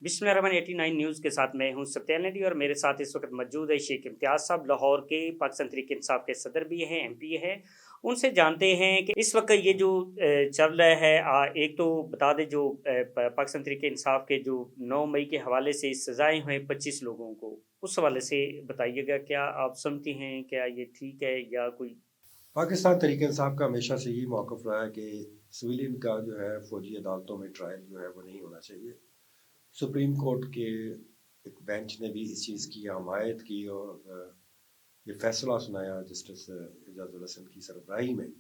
बिस्मिल्लाह 89 news के साथ मैं हूं सत्यान नदी और मेरे साथ इस वक्त मौजूद है शेख इम्तियाज़ साहब, लाहौर के पाकिस्तान तहरीक इंसाफ के सदर भी हैं, एमपी हैं। उनसे जानते हैं कि इस वक्त ये जो चल रहा है, एक तो बता दें जो पाकिस्तान तहरीक इंसाफ के जो 9 मई के हवाले से सज़ाएं हुए 25 लोगों को, उस हवाले से बताइएगा, क्या आप समझती हैं क्या ये ठीक है या कोई? पाकिस्तान तहरीक इंसाफ का हमेशा से यही मौक़िफ़ रहा है कि सिविलियन का जो है फ़ौजी अदालतों में ट्रायल जो है वो नहीं होना चाहिए। सुप्रीम कोर्ट के एक बेंच ने भी इस चीज़ की हमायत की और ये फ़ैसला सुनाया जस्टिस एजाज़ुल हसन की सरबराही में।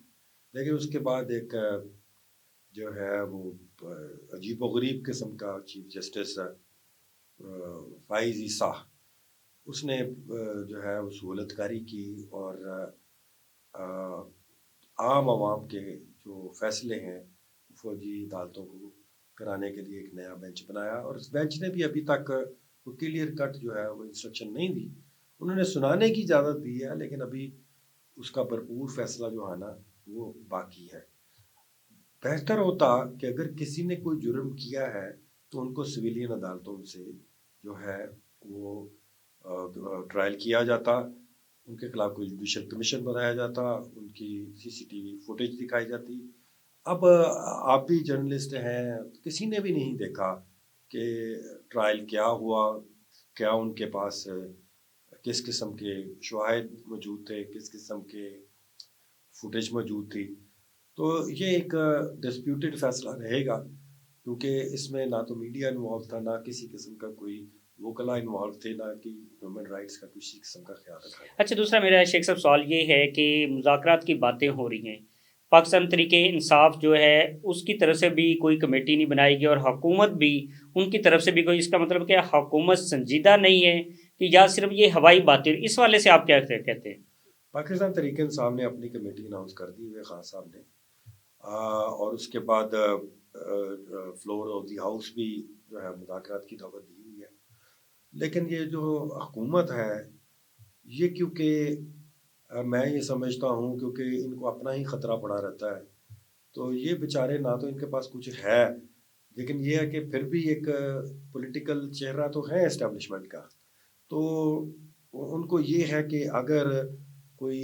लेकिन उसके बाद एक जो है वो अजीब व गरीब किस्म का चीफ जस्टिस फ़ाइज़ ईसा, उसने जो है वो सहूलतकारी की और आम आवाम के जो फैसले हैं फ़ौजी अदालतों को कराने के लिए एक नया बेंच बनाया। और इस बेंच ने भी अभी तक वो क्लियर कट जो है वो इंस्ट्रक्शन नहीं दी। उन्होंने सुनाने की इजाज़त दी है, लेकिन अभी उसका भरपूर फैसला जो है ना वो बाकी है। बेहतर होता कि अगर किसी ने कोई जुर्म किया है तो उनको सिविलियन अदालतों से जो है वो ट्रायल किया जाता, उनके खिलाफ कोई जुडिशल कमीशन बनाया जाता, उनकी सीसीटीवी फुटेज दिखाई जाती। अब आप भी जर्नलिस्ट हैं, किसी ने भी नहीं देखा कि ट्रायल क्या हुआ, क्या उनके पास किस किस्म के शवाहिद मौजूद थे, किस किस्म के फुटेज मौजूद थी। तो ये एक डिस्प्यूटेड फैसला रहेगा, क्योंकि इसमें ना तो मीडिया इन्वॉल्व था, ना किसी किस्म का कोई वोकला इन्वॉल्व थे, ना कि ह्यूमन राइट्स का किसी किस्म का ख्याल रखा गया। अच्छा, दूसरा मेरा शेख साहब सवाल ये है कि मुज़ाकरात की बातें हो रही हैं, पाकिस्तान तरीके इंसाफ जो है उसकी तरफ से भी कोई कमेटी नहीं बनाई गई और हुकूमत भी उनकी तरफ से भी कोई, इसका मतलब क्या हुकूमत संजीदा नहीं है कि या सिर्फ ये हवाई बातें? इस वाले से आप क्या कहते हैं? पाकिस्तान तहरीक इंसाफ ने अपनी कमेटी अनाउंस कर दी हुई खान साहब ने, और उसके बाद फ्लोर ऑफ द हाउस भी जो है मुज़ाकरात की दावत दी हुई है। लेकिन ये जो हुकूमत है ये, क्योंकि मैं ये समझता हूँ क्योंकि इनको अपना ही ख़तरा पड़ा रहता है, तो ये बेचारे ना तो इनके पास कुछ है, लेकिन ये है कि फिर भी एक पॉलिटिकल चेहरा तो है एस्टेब्लिशमेंट का। तो उनको ये है कि अगर कोई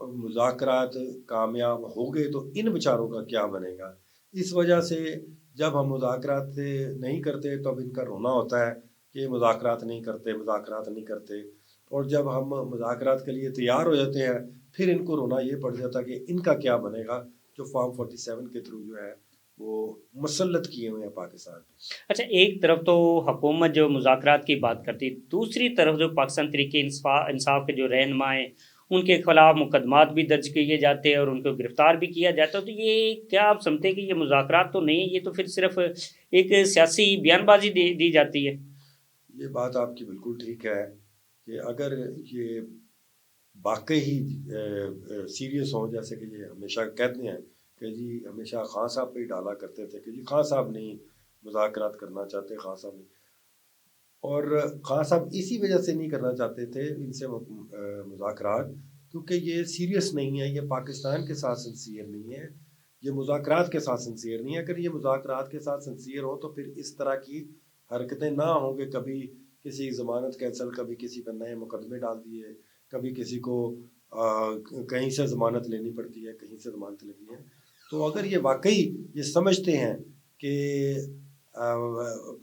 मुज़ाकरात कामयाब हो गए तो इन बेचारों का क्या बनेगा। इस वजह से जब हम मुज़ाकरात नहीं करते तब इनका रोना होता है कि मुज़ाकरात नहीं करते, मुज़ाकरात नहीं करते। और जब हम मुज़ाकरात के लिए तैयार हो जाते हैं फिर इनको रोना ये पड़ जाता है कि इनका क्या बनेगा, जो फॉर्म 47 के थ्रू जो है वो मुसल्लत किए हुए हैं पाकिस्तान पे। अच्छा, एक तरफ तो हुकूमत जो मुज़ाकरात की बात करती है, दूसरी तरफ जो पाकिस्तान तरीके इंसाफ के जो रहनुमा हैं उनके खिलाफ मुकदमात भी दर्ज किए जाते हैं और उनको गिरफ्तार भी किया जाता है। तो ये क्या आप समझते हैं कि ये मुज़ाकरात तो नहीं है, ये तो फिर सिर्फ एक सियासी बयानबाजी दी जाती है? ये बात आपकी बिल्कुल ठीक है कि अगर ये वाकई ही सीरियस हो, जैसे कि ये हमेशा कहते हैं कि जी हमेशा खान साहब पे ही डाला करते थे कि जी खान साहब नहीं मुज़ाकरात करना चाहते, खान साहब नहीं। और खान साहब इसी वजह से नहीं करना चाहते थे इनसे मुज़ाकरात, क्योंकि ये सीरियस नहीं है, ये पाकिस्तान के साथ सिंसियर नहीं है, ये मुज़ाकरात के साथ सिंसियर नहीं है। अगर ये मुज़ाकरात के साथ सिंसियर हो तो फिर इस तरह की हरकतें ना होंगे, कभी किसी की ज़मानत कैंसिल, कभी किसी पर नए मुकदमे डाल दिए, कभी किसी को कहीं से ज़मानत लेनी पड़ती है, कहीं से ज़मानत लेनी है। तो अगर ये वाकई ये समझते हैं कि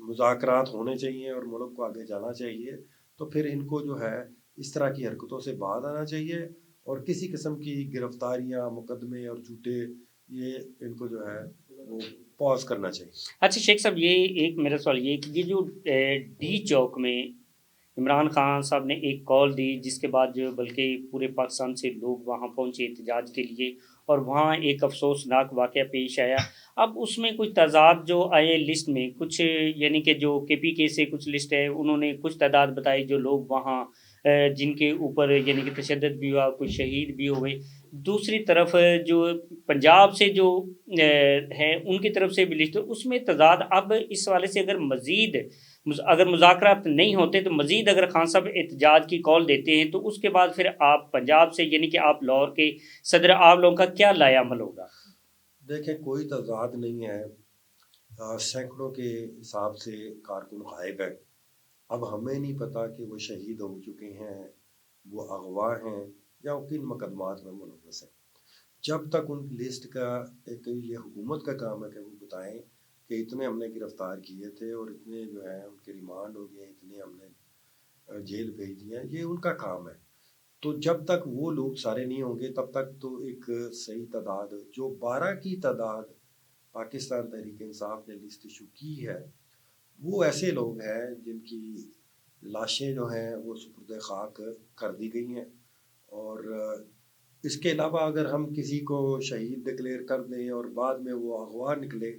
मुज़ाकरात होने चाहिए और मुल्क को आगे जाना चाहिए, तो फिर इनको जो है इस तरह की हरकतों से बाहर आना चाहिए और किसी किस्म की गिरफ्तारियां, मुकदमे और झूठे ये इनको जो है वो पॉज करना चाहिए। अच्छा शेख साहब, ये एक मेरा सवाल ये कि ये जो डी चौक में इमरान खान साहब ने एक कॉल दी, जिसके बाद जो बल्कि पूरे पाकिस्तान से लोग वहाँ पहुँचे एहतजाज के लिए और वहाँ एक अफसोसनाक वाक़या पेश आया। अब उसमें कुछ तज़ाद जो आए लिस्ट में, कुछ यानी कि जो केपीके से कुछ लिस्ट है, उन्होंने कुछ तादाद बताई जो लोग वहाँ जिनके ऊपर यानी कि तशद्दुद भी हुआ, कुछ शहीद भी हुए। दूसरी तरफ जो पंजाब से जो है उनकी तरफ से भी लिस्ट है, उसमें तज़ाद। अब इस वाले से अगर मज़ीद अगर मुज़ाकरात नहीं होते तो मज़ीद अगर खान साहब एहतजाज की कॉल देते हैं तो उसके बाद फिर आप पंजाब से यानी कि आप लाहौर के सदर, आप लोगों का क्या लाया अमल होगा? देखें, कोई तजाद नहीं है सैकड़ों के हिसाब से कारकुन गायब है। अब हमें नहीं पता कि वो शहीद हो चुके हैं, वो अगवा हैं या वो किन मुकदमात में मुलव्वस हैं। जब तक उन लिस्ट का एक ये हुकूमत का काम है कि वो बताएं कि इतने हमने गिरफ्तार किए थे और इतने जो है उनके रिमांड हो गए, इतने हमने जेल भेज दिए हैं, ये उनका काम है। तो जब तक वो लोग सारे नहीं होंगे तब तक तो एक सही तादाद, जो 12 की तादाद पाकिस्तान तहरीक इंसाफ ने लिस्ट इशू की है, वो ऐसे लोग हैं जिनकी लाशें जो हैं वो सुपुर्द खाक कर दी गई हैं। और इसके अलावा अगर हम किसी को शहीद डिक्लेयर कर दें और बाद में वो अगवा निकले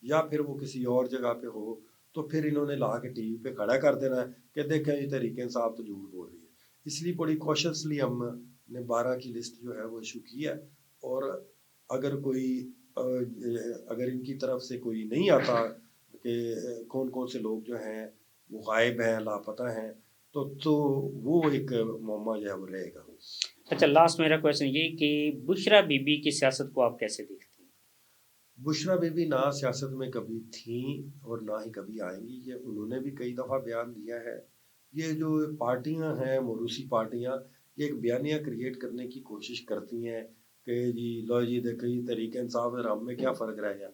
या फिर वो किसी और जगह पे हो, तो फिर इन्होंने ला के टीवी पे खड़ा कर देना है कि देखें ये तहरीक इंसाफ तो झूठ बोल रही है। इसलिए बड़ी कॉशियसली हमने 12 की लिस्ट जो है वो इशू की है। और अगर कोई अगर इनकी तरफ से कोई नहीं आता कि कौन कौन से लोग जो हैं वो गायब हैं, लापता हैं, तो वो एक मुअम्मा जो है वो रहेगा। अच्छा, लास्ट मेरा क्वेश्चन ये कि बुशरा बीबी की सियासत को आप कैसे देखते हैं? बुशरा बीबी ना सियासत में कभी थी और ना ही कभी आएंगी, ये उन्होंने भी कई दफ़ा बयान दिया है। ये जो पार्टियां हैं, मोरूसी पार्टियां, ये एक बयानिया क्रिएट करने की कोशिश करती हैं कि जी लो जी देखो ये तहरीक इंसाफ और हम में क्या फ़र्क रह गया।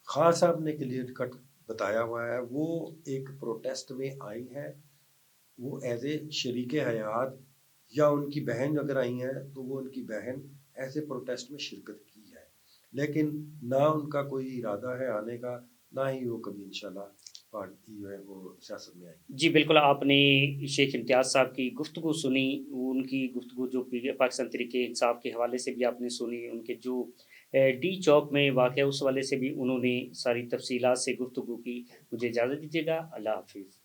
खान साहब ने क्लियर कट बताया हुआ है, वो एक प्रोटेस्ट में आई है, वो एज ए शरीक हयात या उनकी बहन अगर आई हैं तो वो उनकी बहन ऐसे प्रोटेस्ट में शिरकत की है, लेकिन ना उनका कोई इरादा है आने का, ना ही वो कभी इंशाल्लाह पार्टी जो है वो सियासत में आएगी। जी बिल्कुल, आपने शेख इम्तियाज़ साहब की गुफ्तगू सुनी, उनकी गुफ्तगू जो पाकिस्तान तहरीक इंसाफ के हवाले से भी आपने सुनी, उनके जो डी चौक में वाक़या उस हवाले से भी उन्होंने सारी तफसीलात से गुफ्तगू की। मुझे इजाज़त दीजिएगा, अल्लाह हाफ़िज़।